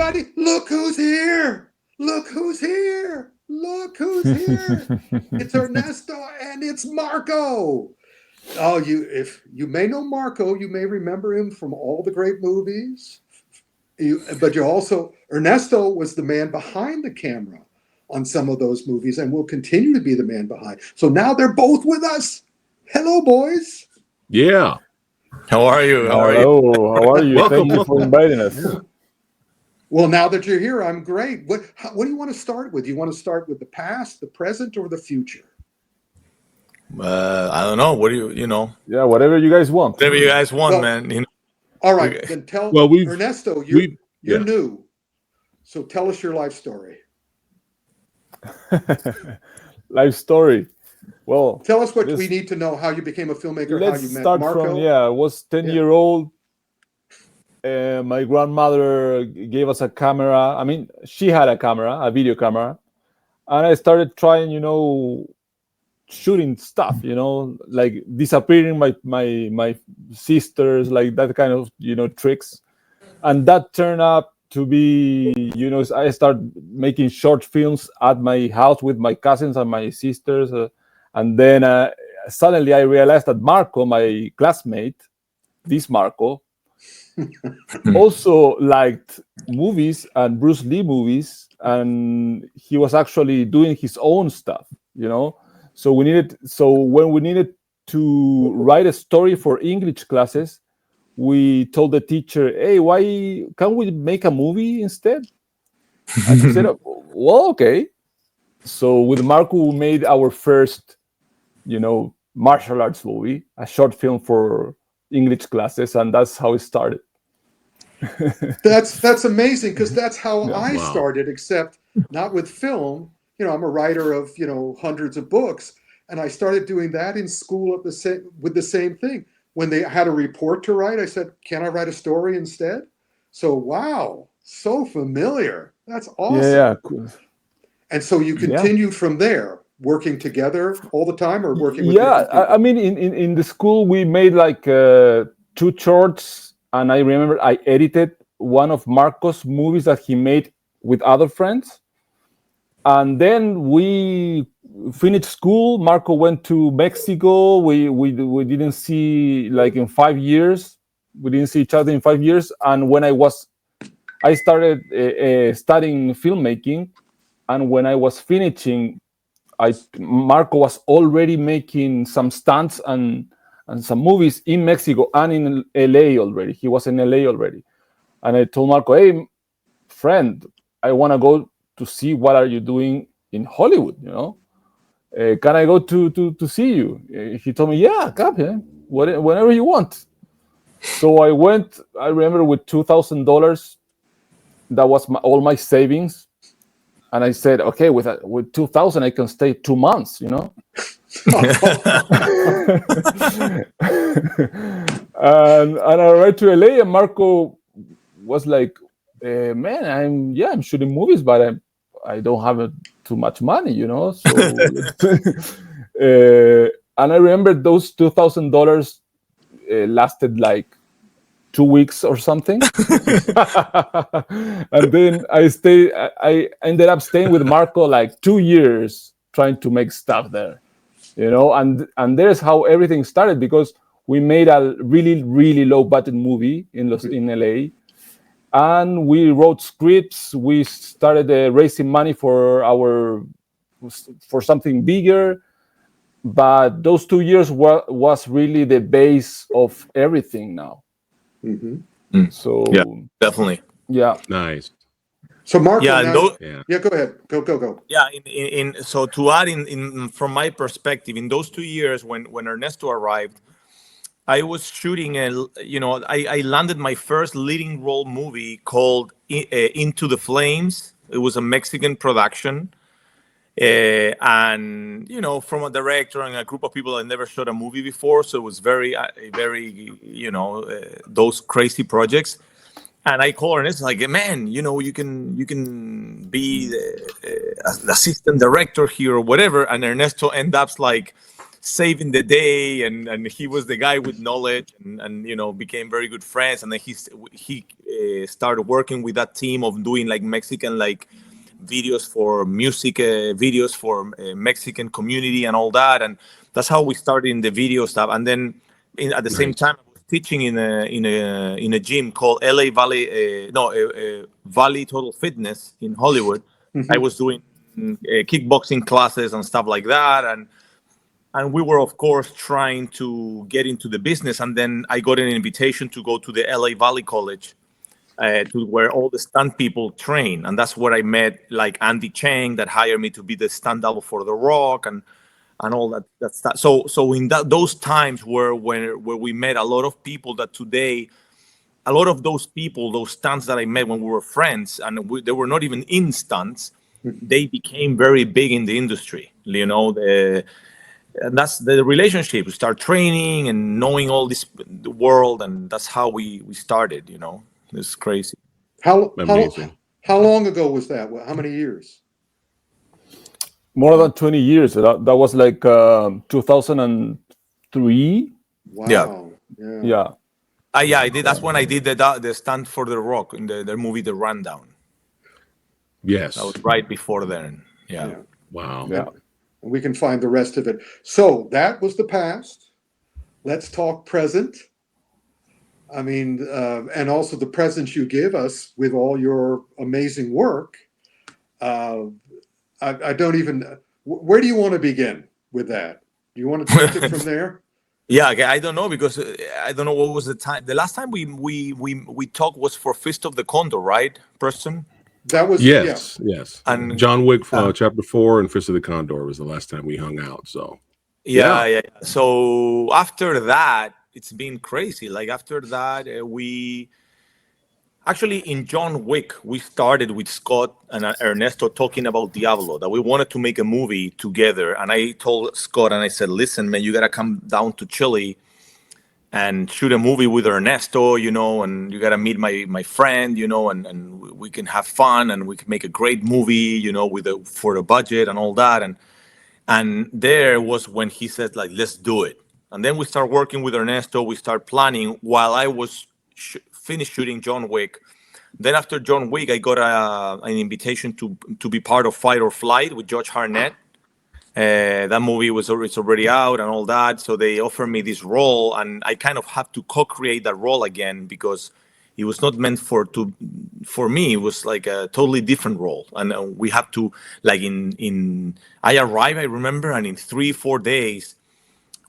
everybody, look who's here. Look who's here. Look who's here. It's Ernesto and it's Marko. Oh, if you may know Marko, you may remember him from all the great movies. But you also, Ernesto was the man behind the camera on some of those movies and will continue to be the man behind. So now they're both with us. Hello, boys. Yeah. How are you? How are you? Welcome, Thank you for inviting us. Well, now that you're here, I'm great. What do you want to start with? Do you want to start with the past, the present, or the future? I don't know. What do you know? Yeah, whatever you guys want. Whatever you guys want, man. All right, then tell Ernesto, you're new. So tell us your life story. Life story. Well, tell us what we need to know, how you became a filmmaker, how you met start Marko. From, I was 10-year-old. My grandmother gave us a camera. I mean, she had a camera, a video camera. And I started trying, shooting stuff, like disappearing my sisters, like that kind of, tricks. And that turned out to be, I started making short films at my house with my cousins and my sisters. And then suddenly I realized that Marko, my classmate, this Marko, also liked movies and Bruce Lee movies. And he was actually doing his own stuff, So when we needed to write a story for English classes, we told the teacher, "Hey, why can't we make a movie instead?" And she said, "Well, okay." So with Marko, we made our first, martial arts movie, a short film for English classes, and that's how it started. That's amazing, because that's how I started, except not with film. I'm a writer of hundreds of books, and I started doing that in school with the same thing. When they had a report to write, I said, "Can I write a story instead?" So wow, so familiar. That's awesome. Yeah, cool. And so you continued from there, working together all the time, or working with different people? I mean, in the school we made like 2 shorts, and I remember I edited one of Marko's movies that he made with other friends. And then we finished school. Marko went to Mexico. We didn't see, like, in 5 years. We didn't see each other in 5 years. And when I started studying filmmaking, and when I was finishing, Marko was already making some stunts and some movies in Mexico and in LA already. He was in LA already. And I told Marko, "Hey, friend, I want to go to see what are you doing in Hollywood, can I go to see you?" He told me, "Yeah, come here, whenever you want." So I went, I remember, with $2,000. That was all my savings. And I said, okay, with 2,000, I can stay 2 months, and I arrived to LA, and Marko was like, "Man, I'm shooting movies, but I don't have too much money, So, and I remember those $2,000 lasted like 2 weeks or something. And then I ended up staying with Marko like 2 years trying to make stuff there, And there's how everything started, because we made a really, really low budget movie in LA. And we wrote scripts. We started raising money for something bigger. But those 2 years was really the base of everything now. Mm-hmm. So yeah, definitely. Yeah. Nice. So Marko, go ahead. Go. Yeah, so to add in from my perspective, in those 2 years when Ernesto arrived, I was shooting I landed my first leading role movie called Into the Flames. It was a Mexican production. And from a director and a group of people that never shot a movie before, so it was very those crazy projects. And I called Ernesto, like, "Man, you can be the assistant director here or whatever." And Ernesto ended up like saving the day, and he was the guy with knowledge, and became very good friends. And then he started working with that team of doing like Mexican like videos for music videos for Mexican community and all that, and that's how we started in the video stuff. And then at the same time, I was teaching in a gym called LA Valley Valley Total Fitness in Hollywood. I was doing kickboxing classes and stuff like that, and we were of course trying to get into the business. And then I got an invitation to go to the LA Valley College, to where all the stunt people train, and that's where I met like Andy Chang, that hired me to be the stunt double for The Rock, and all that stuff. So in those times where we met a lot of people that today, a lot of those people, those stunts that I met when we were friends, and they were not even in stunts, they became very big in the industry. And that's the relationship. We start training and knowing all the world, and that's how we started. It's crazy. How Amazing. how long ago was that? How many years? More than 20 years. That was like 2003. Wow. Yeah. I did. That's when I did the stunt for The Rock in their movie The Rundown. Yes. That was right before then. Yeah. Wow. Yeah. And we can find the rest of it. So that was the past. Let's talk present. I mean, and also the presents you give us with all your amazing work. I don't even. Where do you want to begin with that? Do you want to take it from there? Yeah, I don't know, because I don't know what was the time. The last time we talked was for Fist of the Condor, right, Preston? That was Yes. And John Wick Chapter 4 and Fist of the Condor was the last time we hung out. So yeah. So after that, it's been crazy. Like after that, we actually in John Wick, we started with Scott and Ernesto talking about Diablo, that we wanted to make a movie together. And I told Scott, and I said, listen, man, you got to come down to Chile and shoot a movie with Ernesto, and you got to meet my friend, and we can have fun, and we can make a great movie, for the budget and all that. And there was when he said, like, let's do it. And then we start working with Ernesto. We start planning while I was finished shooting John Wick. Then after John Wick, I got an invitation to be part of Fight or Flight with Josh Hartnett. That movie it's already out and all that. So they offered me this role, and I kind of have to co-create that role again, because it was not meant for me. It was like a totally different role, and we have to like I arrived, I remember, and in 3-4 days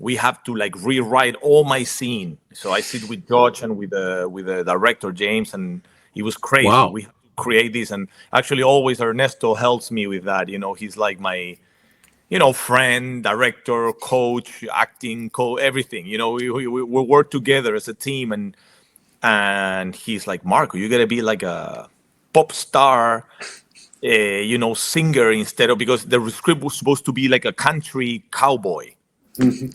we have to like rewrite all my scene. So I sit with George and with the director James, and it was crazy. Wow. We have to create this, and actually always Ernesto helps me with that. He's like my friend, director, coach, acting coach, everything. We work together as a team, and he's like, Marko, you gotta be like a pop star, singer instead of, because the script was supposed to be like a country cowboy. And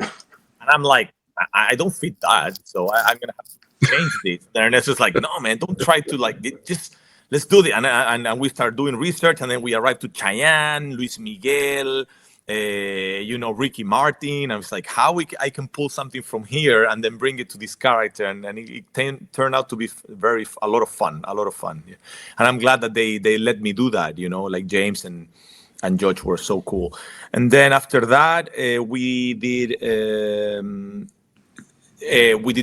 I'm like, I don't fit that, so I'm gonna have to change this. And Ernesto's like, no, man, don't try to like just let's do it. And we start doing research, and then we arrived to Chayanne, Luis Miguel, Ricky Martin. I was like, how I can pull something from here and then bring it to this character, and it turned out to be a lot of fun. Yeah. And I'm glad that they let me do that. Like James and George were so cool. And then after that, we did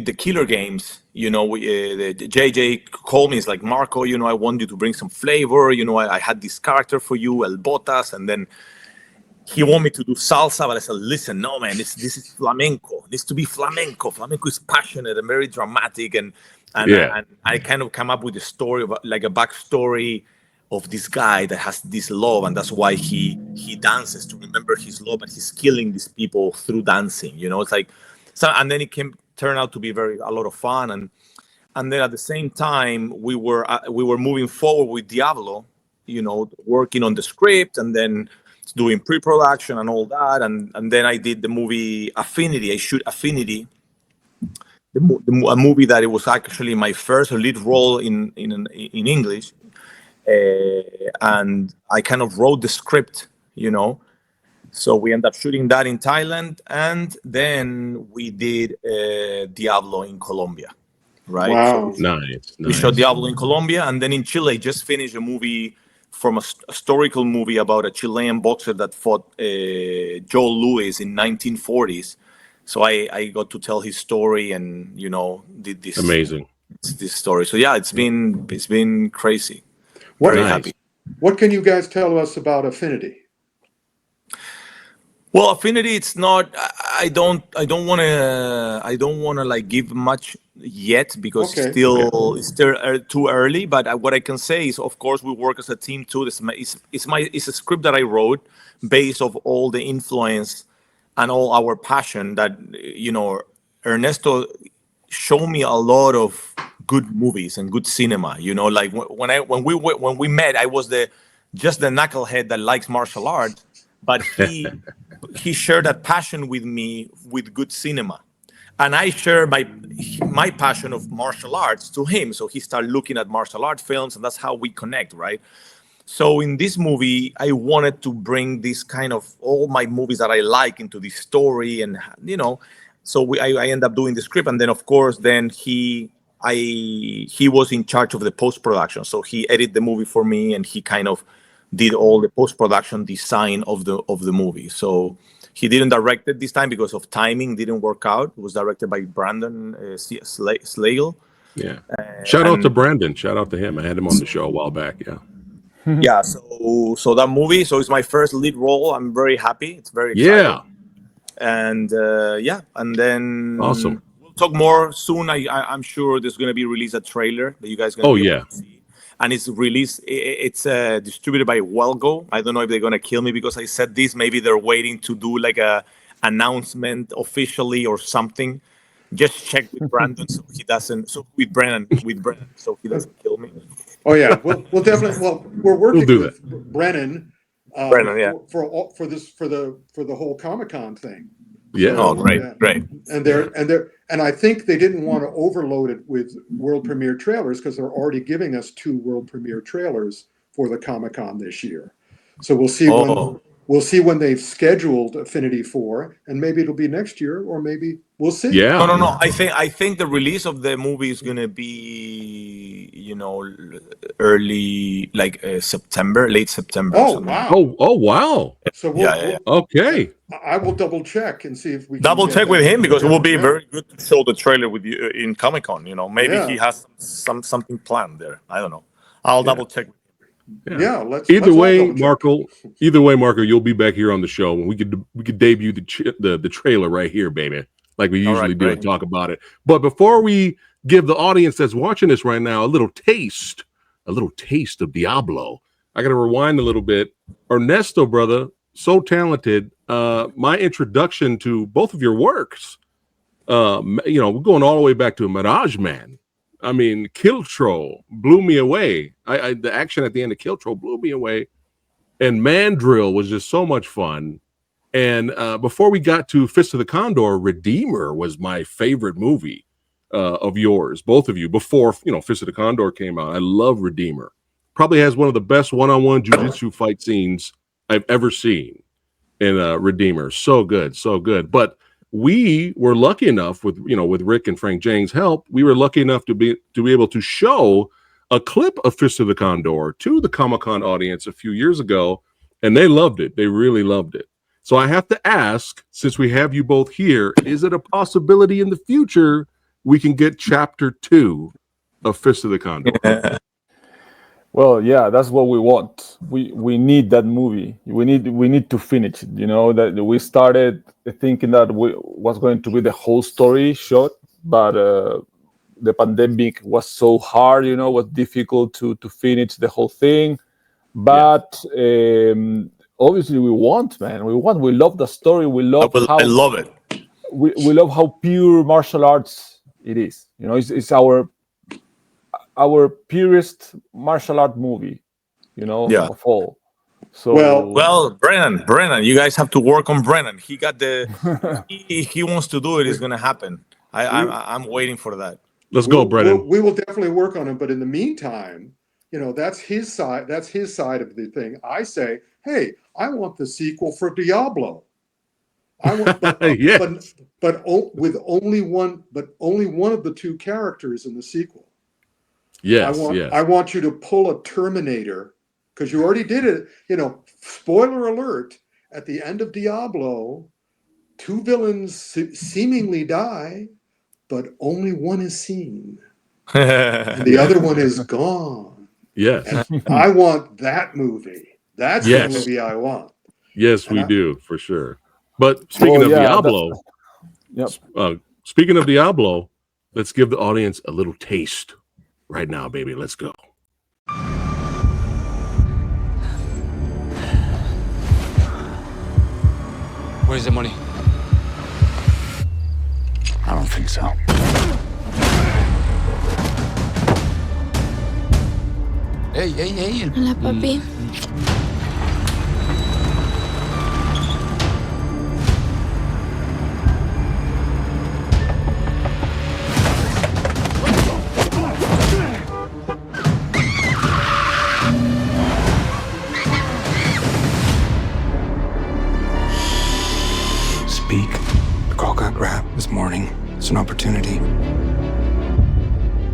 the Killer Games. The JJ called me. It's like, Marko, I want you to bring some flavor. I had this character for you, El Botas, and then he wanted me to do salsa, but I said, listen, no, man, this is flamenco. It needs to be flamenco. Flamenco is passionate and very dramatic, and I kind of come up with a story of like a backstory of this guy that has this love, and that's why he dances to remember his love, and he's killing these people through dancing. It's like so, and then it turned out to be a lot of fun, and then at the same time we were moving forward with Diablo, working on the script, and then doing pre-production and all that, and then I did the movie Affinity. I shoot Affinity, a movie that it was actually my first lead role in English, and I kind of wrote the script, So we ended up shooting that in Thailand, and then we did Diablo in Colombia, right? Wow. So Nice. we shot Diablo in Colombia, and then in Chile, just finished a movie from a historical movie about a Chilean boxer that fought Joe Louis in 1940s. So I got to tell his story, and did this Amazing. this story. So yeah, it's been crazy. What, Very Nice. happy. what can you guys tell us about Affinity? Well, Affinity, it's not. I don't want to like give much yet because Okay. it's still too early. But what I can say is, of course, we work as a team too. It's a script that I wrote based of all the influence and all our passion that Ernesto showed me a lot of good movies and good cinema. Like when we met, I was just the knucklehead that likes martial arts, but he shared that passion with me with good cinema, and I share my passion of martial arts to him. So he started looking at martial arts films, and that's how we connect, right? So in this movie, I wanted to bring this kind of all my movies that I like into this story, and so I end up doing the script, and then of course, then he was in charge of the post production, so he edited the movie for me, and he kind of did all the post production design of the movie. So he didn't direct it this time because of timing, didn't work out. It was directed by Brandon Slagle. Yeah. Shout out to and- Brandon. Shout out to him. I had him on the show a while back. Yeah. Yeah, so that movie, so it's my first lead role. I'm very happy. It's very exciting. Yeah. And and then Awesome. we'll talk more soon. I'm sure there's going to be released a trailer that you guys going to be able to see. And it's released. It's distributed by Wellgo. I don't know if they're going to kill me because I said this. Maybe they're waiting to do like a announcement officially or something. Just check with Brandon so he doesn't. So with Brennan, so he doesn't kill me. Oh yeah, we'll definitely. Well, we're working do with Brennan. Brennan, yeah. For the whole Comic-Con thing. Yeah. Oh, great. And I think they didn't want to overload it with world premiere trailers because they're already giving us 2 world premiere trailers for the Comic-Con this year. So we'll see when they've scheduled Affinity 4, and maybe it'll be next year, or maybe we'll see. Yeah. No. I think the release of the movie is gonna be, early, like September, late September. Oh wow! Oh wow. So Yeah. Okay. I will double check and see if we can Double get check with that. him because it will be Yeah. very good to show the trailer with you in Comic-Con. Maybe Yeah. he has something planned there. I don't know. I'll double check. Yeah, let's Either all way, double check. Marco, you'll be back here on the show, and we could debut the trailer right here, baby, like we usually do and talk about it. But before we give the audience that's watching this right now a little taste of Diablo, I got to rewind a little bit. Ernesto, brother, so talented. My introduction to both of your works, we're going all the way back to Mirage Man. I mean, Kill Troll blew me away. The action at the end of Kill Troll blew me away. And Mandrill was just so much fun. And before we got to Fist of the Condor, Redeemer was my favorite movie of yours, both of you, before, Fist of the Condor came out. I love Redeemer. Probably has one of the best one-on-one jiu-jitsu fight scenes I've ever seen in Redeemer. So good, so good. But we were lucky enough with Rick and Frank Jang's help, we were lucky enough to be able to show a clip of Fist of the Condor to the Comic-Con audience a few years ago, and they loved it. They really loved it. So I have to ask, since we have you both here, is it a possibility in the future we can get chapter 2 of Fist of the Condor? Well, yeah, that's what we want. We need that movie. We need to finish it. That we started thinking that was going to be the whole story shot, but the pandemic was so hard. Was difficult to finish the whole thing. But obviously, we want, man. We love the story. We love I love it. We love how pure martial arts it is. It's our purest martial art movie, of all. So well, Brennan, you guys have to work on Brennan. He got he wants to do it. It's gonna happen. I'm waiting for that. Let's go, Brennan. We will definitely work on it. But in the meantime, that's his side. That's his side of the thing. I say, hey, I want the sequel for Diablo. I want, Yes. with only one of the two characters in the sequel. Yes. I want you to pull a Terminator, because you already did it. Spoiler alert: at the end of Diablo, two villains seemingly die, but only one is seen, and the other one is gone. Yes. And I want that movie. That's Yes. the movie I want. Yes, And we do, for sure. But speaking of Diablo, speaking of Diablo, let's give the audience a little taste right now, baby. Let's go. Where's the money? I don't think so. Hey. Hola, papi. Speak. The girl got grabbed this morning. It's an opportunity.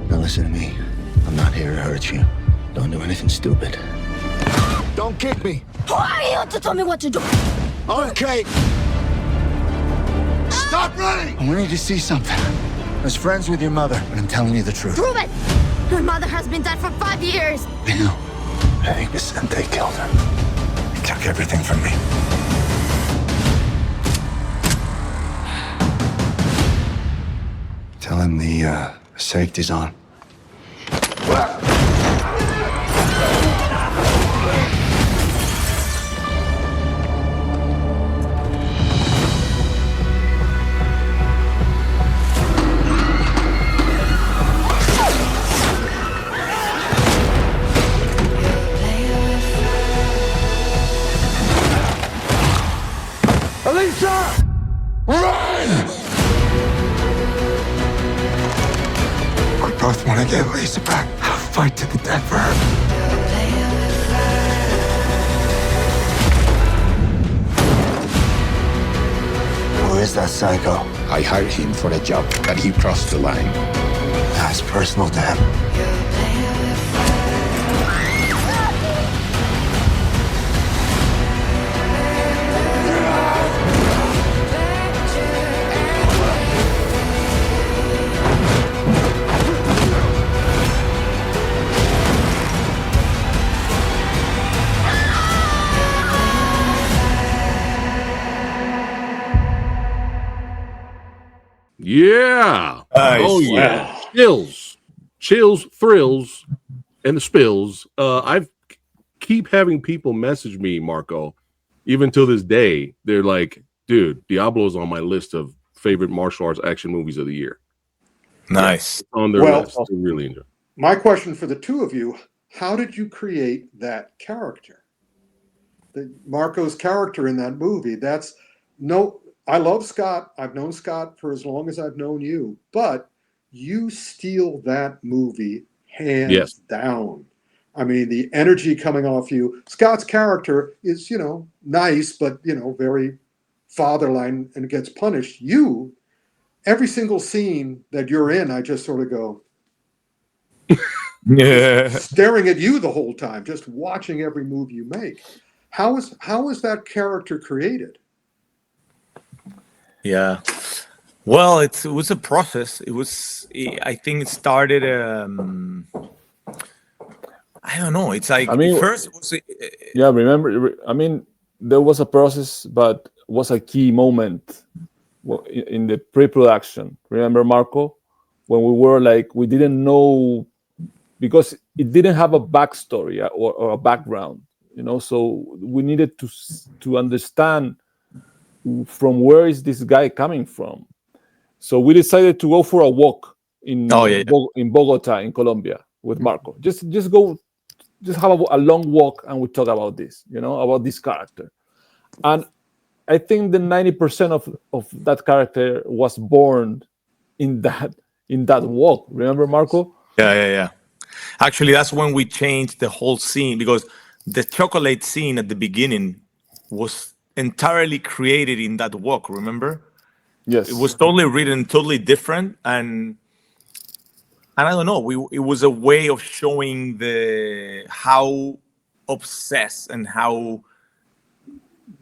Now listen to me. I'm not here to hurt you. Don't do anything stupid. Don't kick me. Who are you to tell me what to do? Okay. Stop running! I want you to see something. I was friends with your mother, but I'm telling you the truth. Prove it! Her mother has been dead for 5 years. I know. I think Vicente killed her. He took everything from me. Tell him the safety's on. Alicia! Run! We both want to get Lisa back. I'll fight to the death for her. Who is that psycho? I hired him for a job, but he crossed the line. That's personal to him. Yeah. Nice. Oh yeah. Chills, thrills, and the spills. I keep having people message me, Marco, even to this day. They're like, dude, Diablo's on my list of favorite martial arts action movies of the year. Nice. Yeah, on their list. They really enjoy. My question for the two of you: how did you create that character? Marco's character in that movie. I love Scott. I've known Scott for as long as I've known you, but you steal that movie hands down. I mean, the energy coming off you. Scott's character is, nice, but, very fatherline and gets punished. You, every single scene that you're in, I just sort of go, staring at you the whole time, just watching every move you make. How is that character created? Yeah. Well, it was a process. I think it started. I don't know. It's like first it was. Remember, there was a process, but was a key moment in the pre-production. Remember, Marco, when we didn't know, because it didn't have a backstory or a background, so we needed to understand from where is this guy coming from. So we decided to go for a walk in Bogota, in Colombia, with Marco. Just have a long walk, and we talk about this, about this character. And I think the 90% of that character was born in that walk. Remember, Marco? Yeah. Actually, that's when we changed the whole scene, because the chocolate scene at the beginning was entirely created in that walk. Remember, Yes. it was totally written, totally different, and I don't know. It was a way of showing how obsessed and how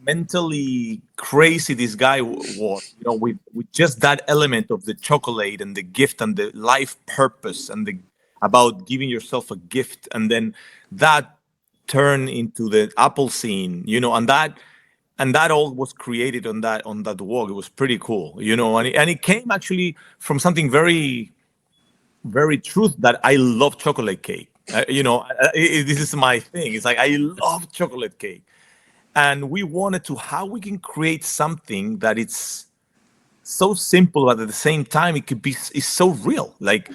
mentally crazy this guy was. With just that element of the chocolate and the gift and the life purpose and about giving yourself a gift, and then that turned into the Apple scene. And that all was created on that walk. It was pretty cool. And it came actually from something very, very truth, that I love chocolate cake. This is my thing. It's like I love chocolate cake, and we wanted to how we can create something that it's so simple, but at the same time it's so real. Like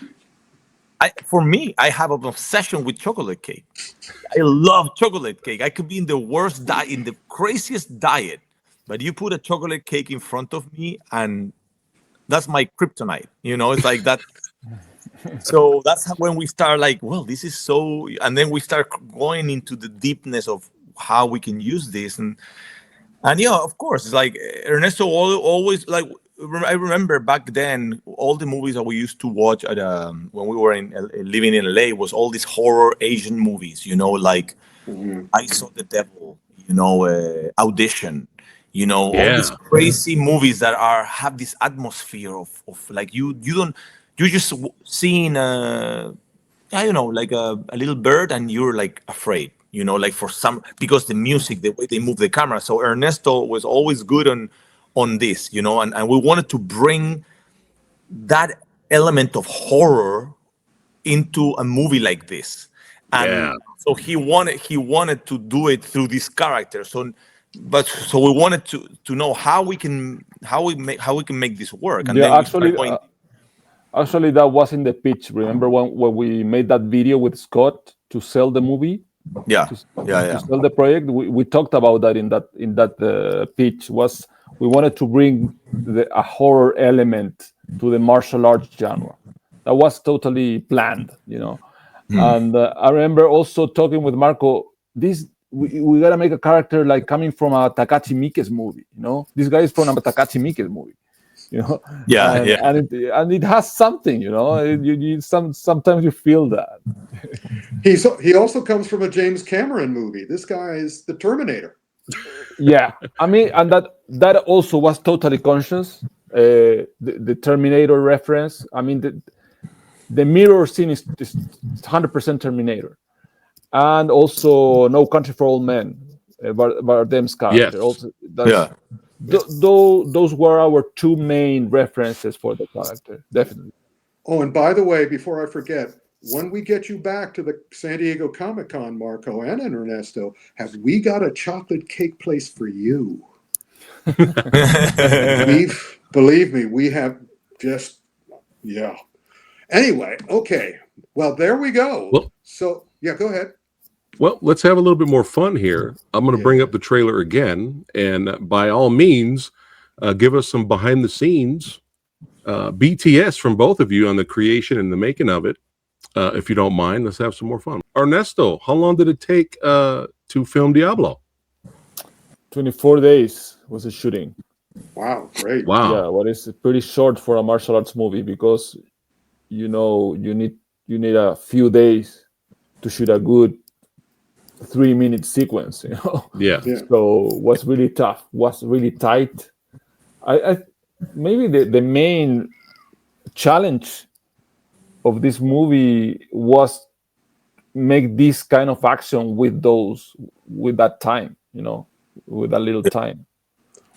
for me, I have an obsession with chocolate cake. I love chocolate cake. I could be in the worst diet, in the craziest diet, but you put a chocolate cake in front of me, and that's my kryptonite. It's like that. So that's when we start like, well, this is so, and then we start going into the deepness of how we can use this, and yeah, of course, it's like Ernesto always like. I remember back then, all the movies that we used to watch at when we were living in LA was all these horror Asian movies. Like I Saw the Devil. Audition. All these crazy movies that have this atmosphere of like you're just seeing like a little bird, and you're like afraid. Like for some, because the music, the way they move the camera. So Ernesto was always good on this, and we wanted to bring that element of horror into a movie like this. And so he wanted to do it through this character. So we wanted to know how we can make this work. And then actually that was in the pitch. Remember when we made that video with Scott to sell the movie? To sell the project. We talked about that in that pitch. We wanted to bring a horror element to the martial arts genre. That was totally planned, And I remember also talking with Marko. We gotta make a character like coming from a Takashi Miike's movie. This guy is from a Takashi Miike's movie. And it has something. Sometimes you feel that. He also comes from a James Cameron movie. This guy is the Terminator. Yeah, I mean, and that also was totally conscious. The Terminator reference. I mean, the mirror scene is 100% Terminator, and also No Country for Old Men, Bardem's character. Yes. Those were our two main references for the character, definitely. Oh, and by the way, before I forget, when we get you back to the San Diego Comic-Con, Marko and Ernesto, have we got a chocolate cake place for you? Believe me, we have just, yeah. Anyway, okay. Well, there we go. Well, so, yeah, go ahead. Well, let's have a little bit more fun here. I'm going to bring up the trailer again, and by all means, give us some behind the scenes BTS from both of you on the creation and the making of it. If you don't mind, let's have some more fun. Ernesto, how long did it take to film Diablo? 24 days was the shooting. Wow, great. Wow. Yeah, well, it's pretty short for a martial arts movie because, you need a few days to shoot a good 3-minute sequence, Yeah. So was really tough, was really tight. I maybe the main challenge of this movie was make this kind of action with that time, with that little time.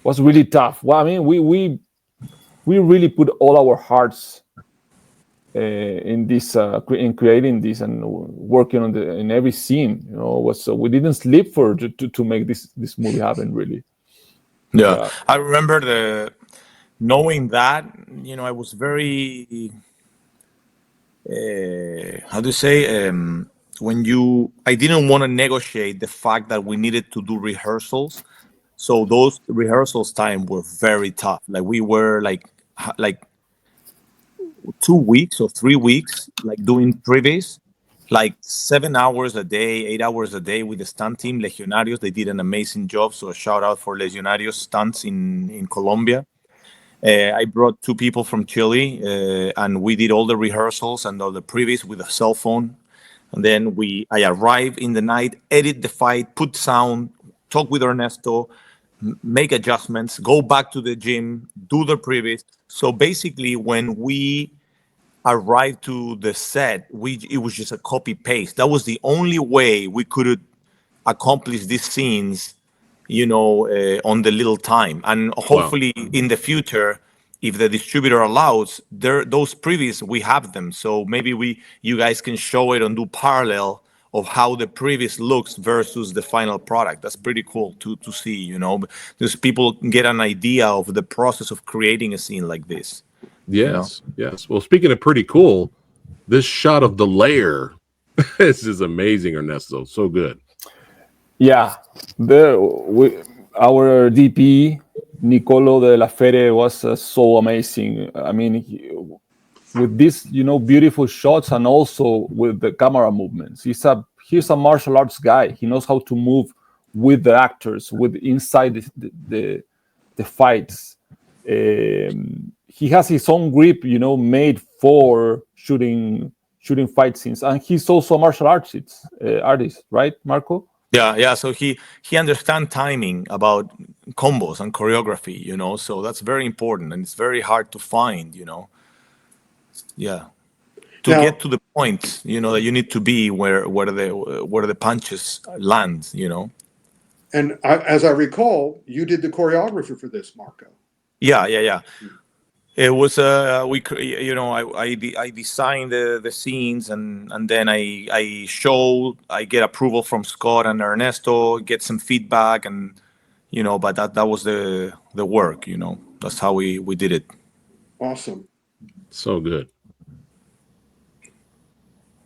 Was really tough. Well, I mean, we really put all our hearts in this, in creating this and working on in every scene. We didn't sleep to make this movie happen. Really. Yeah. I remember knowing that. I was very. How do you say? I didn't want to negotiate the fact that we needed to do rehearsals. So those rehearsals time were very tough. Like we were like 2 weeks or 3 weeks, like doing previews, like 7 hours a day, 8 hours a day with the stunt team, Legionarios. They did an amazing job. So a shout out for Legionarios stunts in Colombia. I brought 2 people from Chile, and we did all the rehearsals and all the previous with a cell phone. And then I arrive in the night, edit the fight, put sound, talk with Ernesto, make adjustments, go back to the gym, do the previous. So basically, when we arrived to the set, it was just a copy paste. That was the only way we could accomplish these scenes, on the little time. And hopefully in the future, if the distributor allows, those previous, we have them. So maybe you guys can show it and do parallel of how the previous looks versus the final product. That's pretty cool to see, because people get an idea of the process of creating a scene like this. Yes, yes. Well, speaking of pretty cool, this shot of the lair, this is amazing, Ernesto. So good. Yeah, our DP Nicolo de la Fere was so amazing. I mean, with these, beautiful shots and also with the camera movements. He's a martial arts guy. He knows how to move with the actors, with inside the fights. He has his own grip, made for shooting fight scenes, and he's also a martial artist, right, Marko? Yeah. So he understands timing about combos and choreography, so that's very important, and it's very hard to find, Yeah, to get to the point, that you need to be where the punches land, And as I recall, you did the choreography for this, Marko. Yeah. It was I designed the scenes, and then I get approval from Scott and Ernesto, get some feedback, and but that was the work. That's how we did it. Awesome. So good.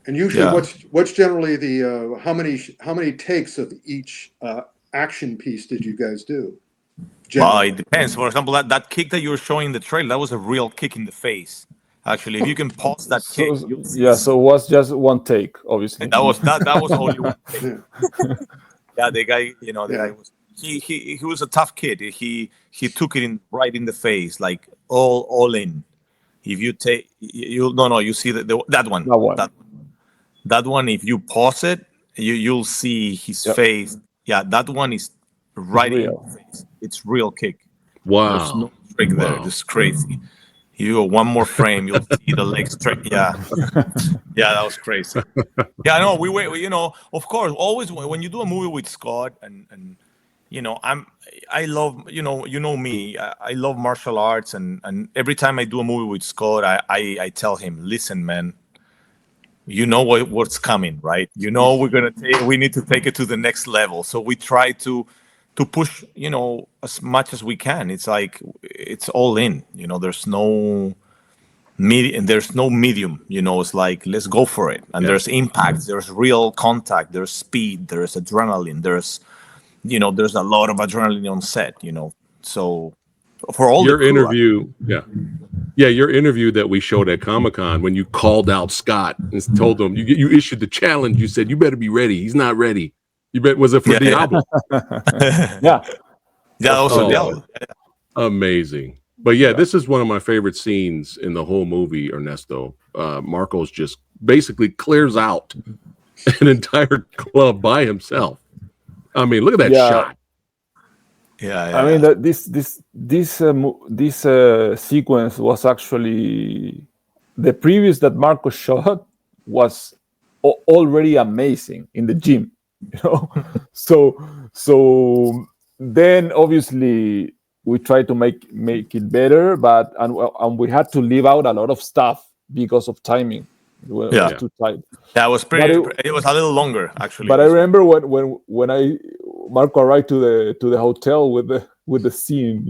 And usually, what's generally the how many takes of each action piece did you guys do? Well, it depends. For example, that kick that you were showing in the trailer, that was a real kick in the face. Actually, if you can pause that kick, so it was just one take, obviously. That was only one take. The guy, the guy was he was a tough kid. He took it right in the face, like all in. If you take you see that one. That one, if you pause it, you'll see his face. Yeah, that one is right in the face. It's real kick. Wow. There's no trick there. Just crazy. You go one more frame, you'll see the legs straight. Yeah. Yeah, that was crazy. Yeah, no, we of course, always when you do a movie with Scott and I love, me, I love martial arts, and every time I do a movie with Scott, I tell him, listen, man, what's coming, right? We need to take it to the next level. So we try to push, as much as we can. It's like it's all in. There's no medium. It's like let's go for it. And there's impact. There's real contact. There's speed. There's adrenaline. There's a lot of adrenaline on set. So for all your the crew, interview, your interview that we showed at Comic-Con when you called out Scott and told him you issued the challenge. You said you better be ready. He's not ready. Was it for Diablo? Yeah, also Diablo. Amazing. But this is one of my favorite scenes in the whole movie, Ernesto. Marcos just basically clears out an entire club by himself. I mean, look at that shot. Yeah. I mean, this sequence was actually the previous that Marco shot was already amazing in the gym. So then obviously we tried to make it better, but and we had to leave out a lot of stuff because of timing. It was too tight. That was pretty. It was a little longer, actually. But I remember when Marco arrived to the hotel with the scene.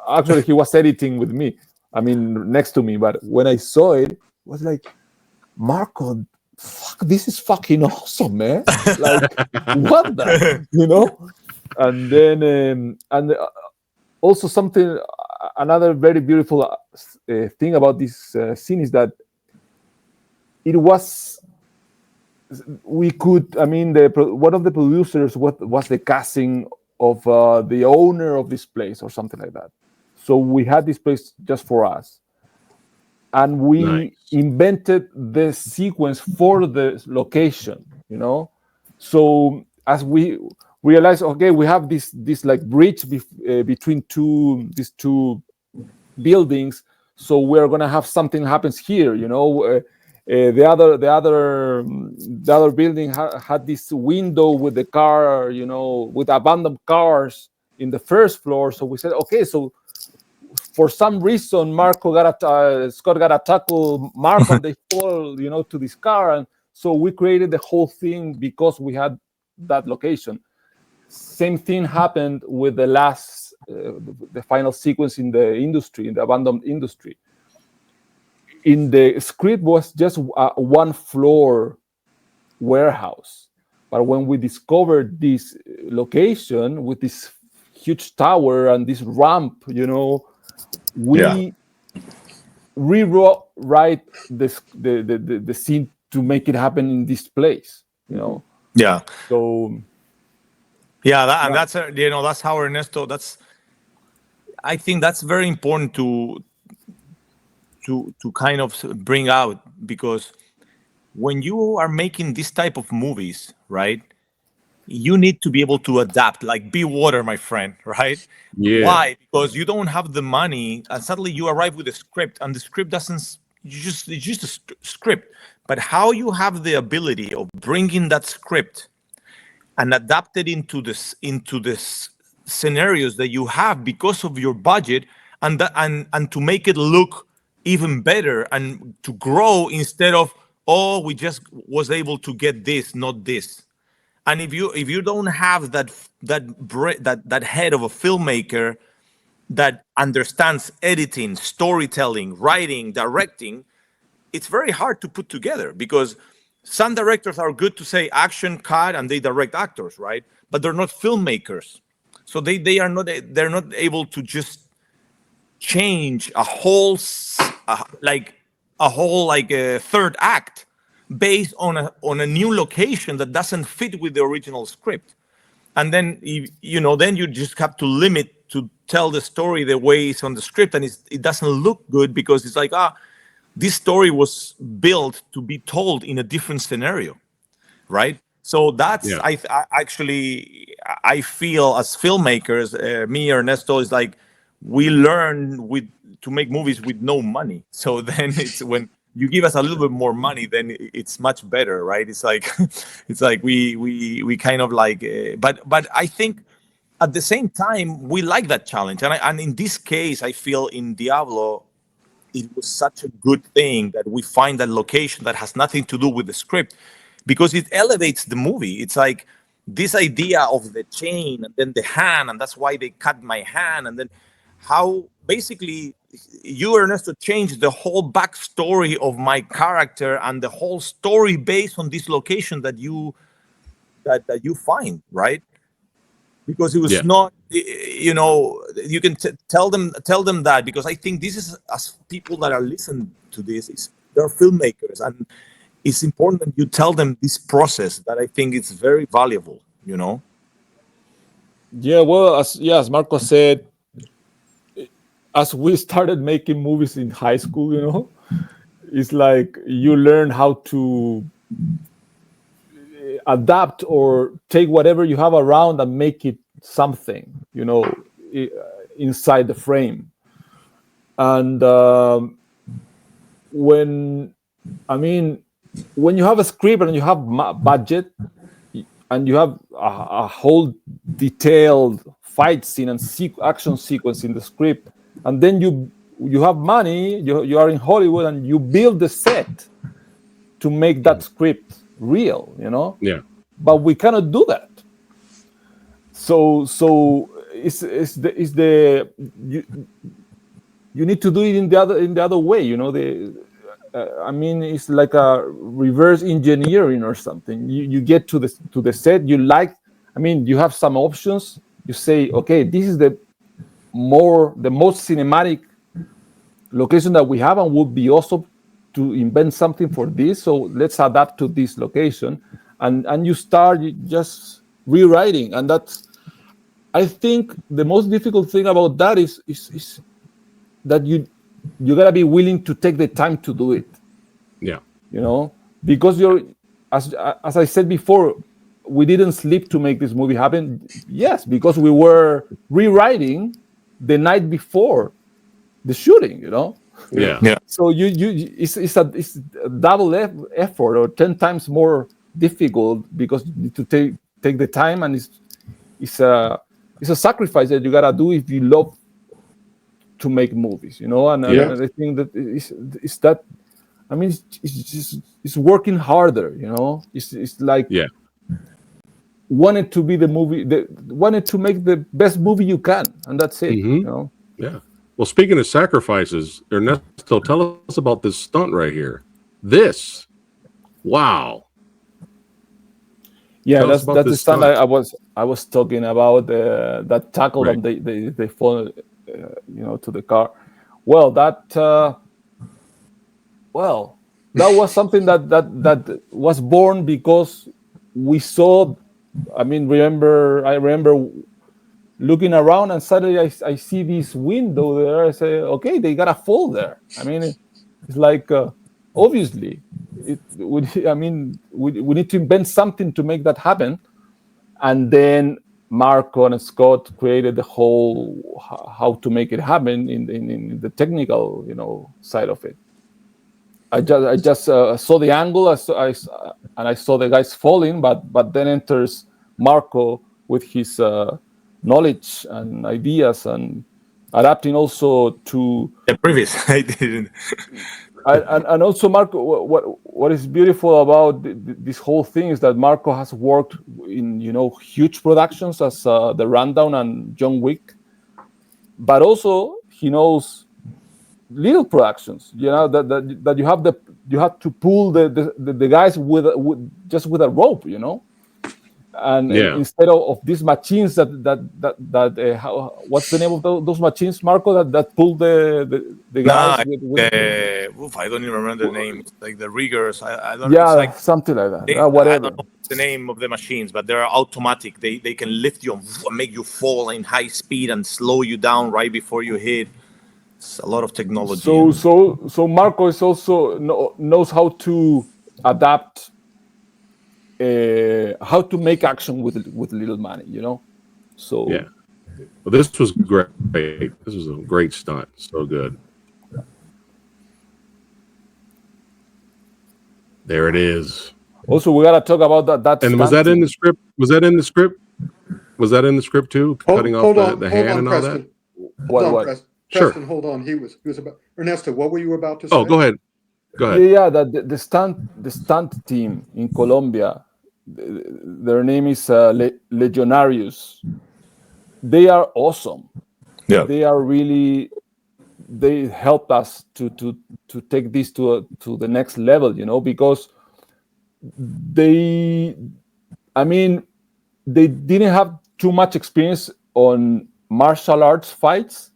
Actually, he was editing with me. I mean, next to me. But when I saw it, it was like, Marco, fuck, this is fucking awesome, man. Like, what the, And then also another very beautiful thing about this scene is that it was, we could, I mean, one of the producers was the casting of the owner of this place or something like that. So we had this place just for us. And we invented the sequence for the location, you know? So as we realized, okay, we have this like bridge between these two buildings, so we're gonna have something happens here, you know? The other building had this window with the car, you know, with abandoned cars in the first floor. So we said, okay, so for some reason, Scott got to tackle Mark on the fall, you know, to this car, and so we created the whole thing because we had that location. Same thing happened with the last, the final sequence in the industry, in the abandoned industry. In the script was just a one-floor warehouse, but when we discovered this location with this huge tower and this ramp, you know, we rewrite the scene to make it happen in this place, you know. Yeah. So. Yeah, and that's you know, that's how Ernesto. I think that's very important to kind of bring out, because when you are making this type of movies, right, you need to be able to adapt, like be water, my friend, right? Yeah. Why? Because you don't have the money, and suddenly you arrive with a script, and the script doesn't. It's just a script. But how you have the ability of bringing that script and adapt it into this scenarios that you have because of your budget, and to make it look even better and to grow, instead of, oh, we just was able to get this, not this. And if you don't have that head of a filmmaker that understands editing, storytelling, writing, directing, it's very hard to put together, because some directors are good to say action, cut, and they direct actors, right? But they're not filmmakers, so they're not able to just change a whole third act based on a new location that doesn't fit with the original script. And then then you just have to limit to tell the story the way it's on the script, and it doesn't look good, because it's like, this story was built to be told in a different scenario, right? So that's, I feel as filmmakers, me, Ernesto, is like, we learn to make movies with no money. So then it's when you give us a little bit more money, then it's much better, right? It's like we kind of like, but I think at the same time we like that challenge, and in this case, I feel in Diablo, it was such a good thing that we find that location that has nothing to do with the script, because it elevates the movie. It's like this idea of the chain and then the hand, and that's why they cut my hand, and then how basically you, Ernesto, changed the whole backstory of my character and the whole story based on this location that you find, right? Because it was not, you can tell them that, because I think this is, as people that are listening to this, they're filmmakers, and it's important that you tell them this process that I think it's very valuable, you know? Yeah, well, as Marco said, as we started making movies in high school, you know, it's like you learn how to adapt or take whatever you have around and make it something, you know, inside the frame. And when you have a script and you have budget and you have a whole detailed fight scene and action sequence in the script, and then you have money, you are in Hollywood, and you build the set to make that script real, you know? Yeah. But we cannot do that. So you need to do it in the other way, you know? It's like a reverse engineering or something. You get to the set, you have some options. You say, okay, this is the most cinematic location that we have, and would be awesome to invent something for this, so let's adapt to this location, and you start just rewriting, and that's, I think the most difficult thing about that is that you gotta be willing to take the time to do it. Yeah. Because you're, as I said before, we didn't sleep to make this movie happen. Yes, because we were rewriting the night before the shooting. Yeah. So it's a double effort, or 10 times more difficult, because you need to take the time, and it's a sacrifice that you gotta do if you love to make movies. And I think that it's that. I mean, it's working harder. It's like wanted to be the movie, wanted to make the best movie you can, and that's it. Yeah. Well, speaking of sacrifices, Ernesto, tell us about this stunt right here. This, wow. Yeah, that's the stunt I was talking about. That tackle that they fall, to the car. Well, that was something that was born because we saw. I remember looking around, and suddenly I see this window there. I say, okay, they gotta fall there. I mean, it's like obviously, we need to invent something to make that happen. And then Marko and Scott created the whole how to make it happen in the technical side of it. I just saw the angle, and I saw the guys falling, but then enters Marko with his knowledge and ideas, and adapting also to the previous. I didn't. and also Marko. What is beautiful about this whole thing is that Marko has worked in huge productions as The Rundown and John Wick, but also he knows little productions. That you have to pull the guys with just with a rope. And instead of these machines that what's the name of those machines, Marko, that pull the guys? I don't even remember the name. It's like the riggers. I don't. Yeah, it's like, something like that. Whatever. I don't know the name of the machines, but they're automatic. They can lift you and make you fall in high speed and slow you down right before you hit. It's a lot of technology. So Marko is also knows how to adapt. How to make action with little money, So yeah. Well, this was great. This was a great stunt. So good. There it is. Also, we gotta talk about that. And was that in the script? Was that in the script? Was that in the script too? Cutting off the hand and all Preston. that. What? Preston, hold on. He was about Ernesto. What were you about to say? Oh, go ahead. Yeah, the stunt team in Colombia. Their name is Legionarios. They are awesome. Yeah, they are really. They helped us to take this to the next level, because they didn't have too much experience on martial arts fights,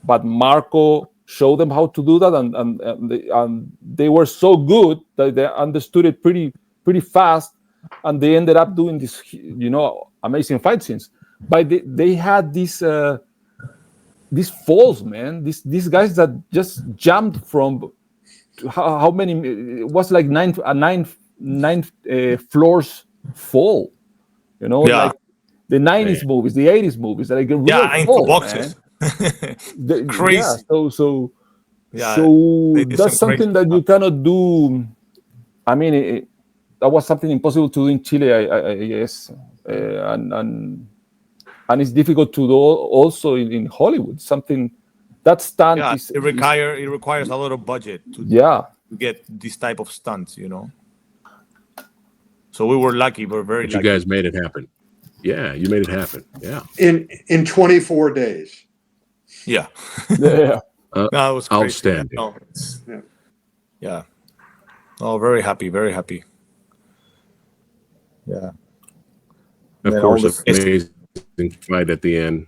but Marko showed them how to do that, and they were so good that they understood it pretty fast, and they ended up doing this amazing fight scenes. But they had these falls, man. These guys that just jumped from how many? It was like nine floors fall. Like the 90s movies, the 80s movies, like a real fall, boxes. Crazy. Yeah, so that's something that you cannot do. I mean, that was something impossible to do in Chile, I guess, and it's difficult to do also in Hollywood. Something that stunt it requires a lot of budget to get this type of stunts, So we were lucky. We're very lucky. You guys made it happen. Yeah, you made it happen. Yeah. In 24 days. Yeah. Yeah. That was crazy. Outstanding. Yeah. Oh, very happy. Very happy. Yeah. Of course, amazing fight at the end.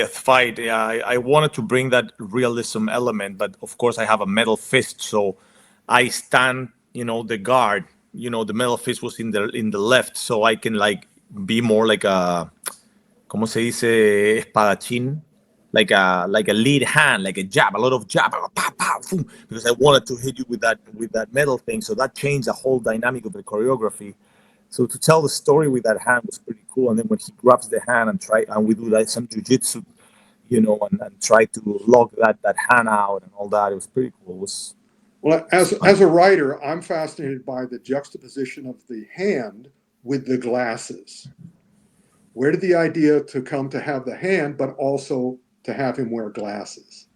Fight. Yeah, I wanted to bring that realism element, but of course I have a metal fist, so I stand, the guard, the metal fist was in the left, so I can like be more like a, ¿cómo se dice? Espadachín, like a lead hand, like a jab, a lot of jab, pow, pow, boom, because I wanted to hit you with that metal thing. So that changed the whole dynamic of the choreography. So to tell the story with that hand was pretty cool. And then when he grabs the hand and we do like some jujitsu, and try to lock that hand out and all that, it was pretty cool. It was as a writer, I'm fascinated by the juxtaposition of the hand with the glasses. Where did the idea to come to have the hand, but also to have him wear glasses?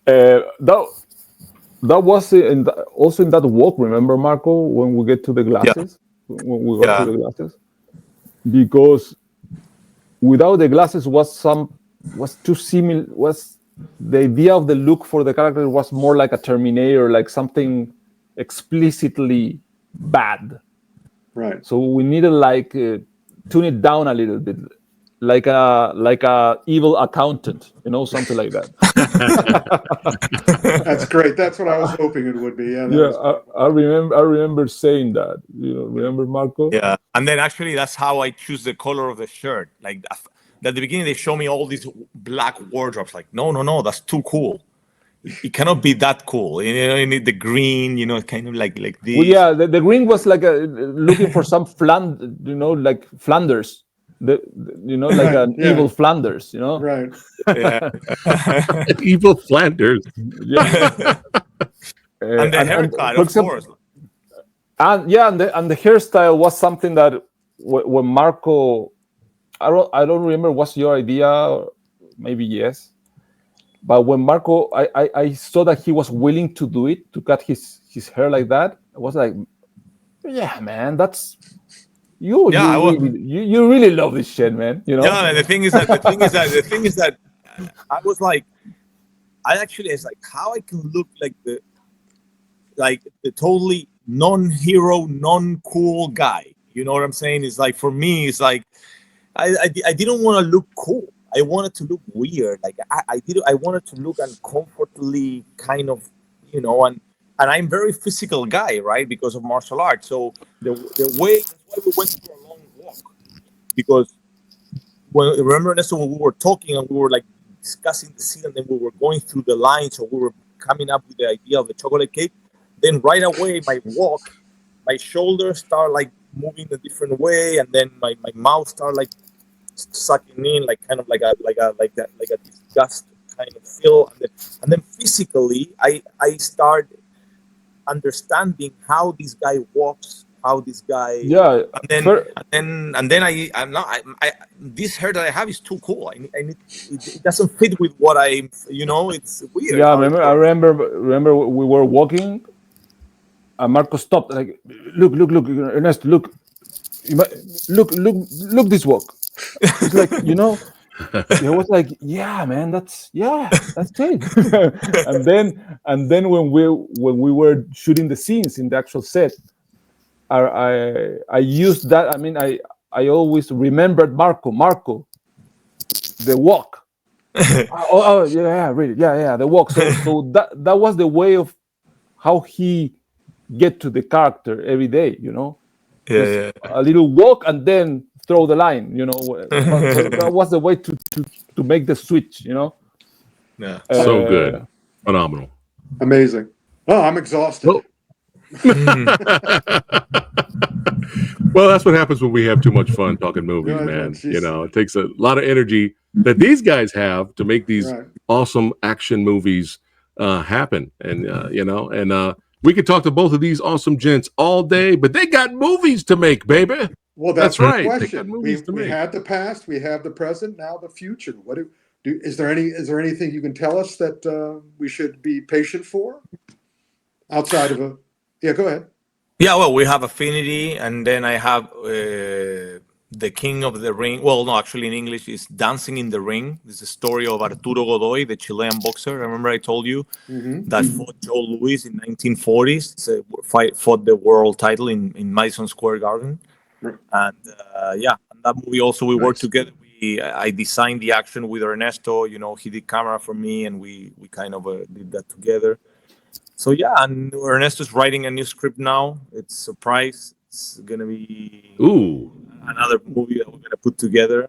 That was also in that walk. Remember, Marco, when we get to the glasses, when we got to the glasses, because without the glasses was too similar. Was the idea of the look for the character was more like a Terminator, like something explicitly bad. Right. So we needed like tune it down a little bit, like a evil accountant, something like that. That's great. That's what I was hoping it would be. Yeah, I remember saying that. Remember, Marco? Yeah, and then actually that's how I choose the color of the shirt. Like at the beginning, they show me all these black wardrobes. Like, no, that's too cool. It cannot be that cool. You need the green. Kind of like this. Well, yeah, the green was like looking for some like Flanders. Like an evil Flanders. Right. Yeah. Evil Flanders. Yeah. And the haircut, of course. And the hairstyle was something that when Marco, I don't remember what's your idea, or maybe yes, but when Marco, I saw that he was willing to do it, to cut his hair like that. I was like, yeah, man, that's you. Yeah, you really love this shit, man. Yeah, the thing is that I was like, it's like how I can look like the totally non-hero, non-cool guy. You know what I'm saying? It's like, for me, it's like I didn't want to look cool. I wanted to look weird. Like I wanted to look uncomfortably kind of, and I'm very physical guy, right? Because of martial arts. So the way, that's why we went for a long walk. Because remember, Ernesto, when we were talking and we were like discussing the scene, and then we were going through the lines, so we were coming up with the idea of the chocolate cake. Then right away, my walk, my shoulders start like moving a different way, and then my mouth start like sucking in, like kind of like a disgust kind of feel, and then physically, I start understanding how this guy walks, how this guy, and then I'm not. This hair that I have is too cool. I need it doesn't fit with what I, it's weird. Yeah, I remember we were walking. Marco stopped. Like, look, Ernesto, look this walk. It's like, it was like, yeah, man, that's it. and then when we were shooting the scenes in the actual set, I used that. I mean, I always remembered Marco, the walk. Really, the walk. So that was the way of how he get to the character every day, Yeah. A little walk and then throw the line, that was the way to make the switch, Yeah. So good. Phenomenal. Amazing. Oh, I'm exhausted. Well, that's what happens when we have too much fun talking movies, man. It takes a lot of energy that these guys have to make these awesome action movies happen. And we could talk to both of these awesome gents all day, but they got movies to make, baby. Well, that's right. Question. We had the past, we have the present, now the future. What is there anything you can tell us that we should be patient for outside of go ahead. Yeah, well, we have Affinity, and then I have The King of the Ring. Well, no, actually in English it's Dancing in the Ring. This is the story of Arturo Godoy, the Chilean boxer. Remember I told you that fought Joe Louis in 1940s. Fought the world title in Madison Square Garden. And and that movie also we worked together. I designed the action with Ernesto. He did camera for me, and we kind of did that together. So yeah, and Ernesto's writing a new script now. It's a surprise. It's gonna be another movie that we're gonna put together.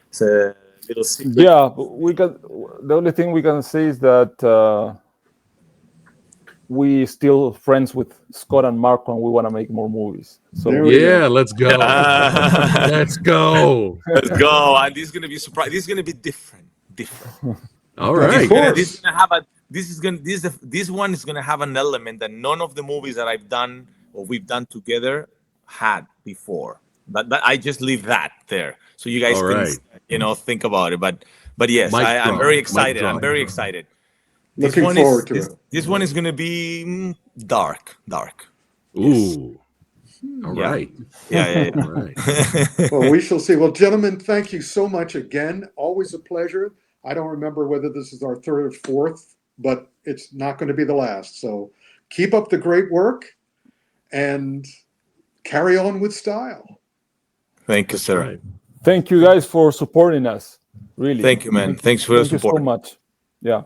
It's a little secret. Yeah, the only thing we can say is that we still friends with Scott and Marko, and we want to make more movies. So let's go. Let's go. Let's go. And this is gonna be surprise. This is gonna be different. All right. This one is gonna have an element that none of the movies that I've done or we've done together had before. But I just leave that there, so you guys can think about it. But yes, I'm very excited. I'm very excited. Looking forward to it. This one is going to be dark. Ooh. All right. Yeah. All right. Well, we shall see. Well, gentlemen, thank you so much again. Always a pleasure. I don't remember whether this is our third or fourth, but it's not going to be the last. So keep up the great work and carry on with style. Thank you, sir. Thank you guys for supporting us. Really. Thank you, man. Thanks for the support. Thank you so much. Yeah.